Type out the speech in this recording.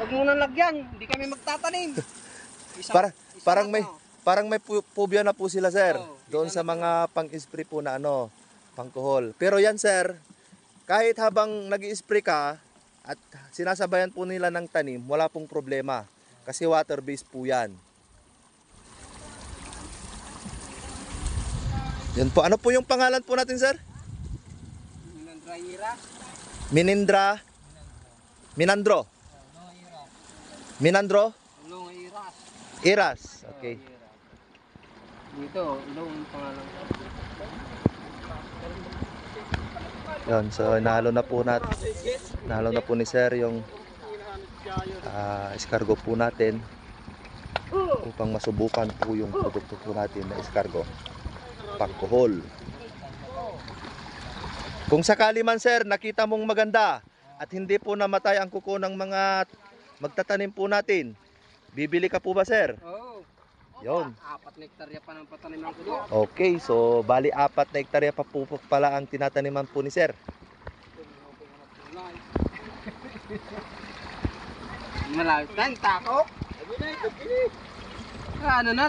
Huwag muna lagyan, hindi kami magtatanim. Parang may phobia na po sila, sir. Oo, Doon sa mga pang-spray po na pangkuhol. Pero yan, sir, kahit habang nag-i-spray ka at sinasabayan po nila ng tanim, wala pong problema. Kasi water-based po yan. Yan po. Ano po yung pangalan po natin, sir? Minandra. Minandro. Minandro? Long Iras. Iras. Okay. Dito, long pangalan ko. Yan, so nahalo na po natin. Nahalo na po ni sir yung escargot po natin upang masubukan po yung produkto po natin na escargot pangkuhol. Kung sakali man, sir, nakita mong maganda at hindi po namatay ang kuko ng mga magtatanim po natin, bibili ka po ba, sir? Oo. Yon. 4 na hektarya pa ng pataniman ko doon. Okay, so bali 4 na hektarya pa po pala ang tinataniman po ni sir. Malapit na yung tako. Ano na,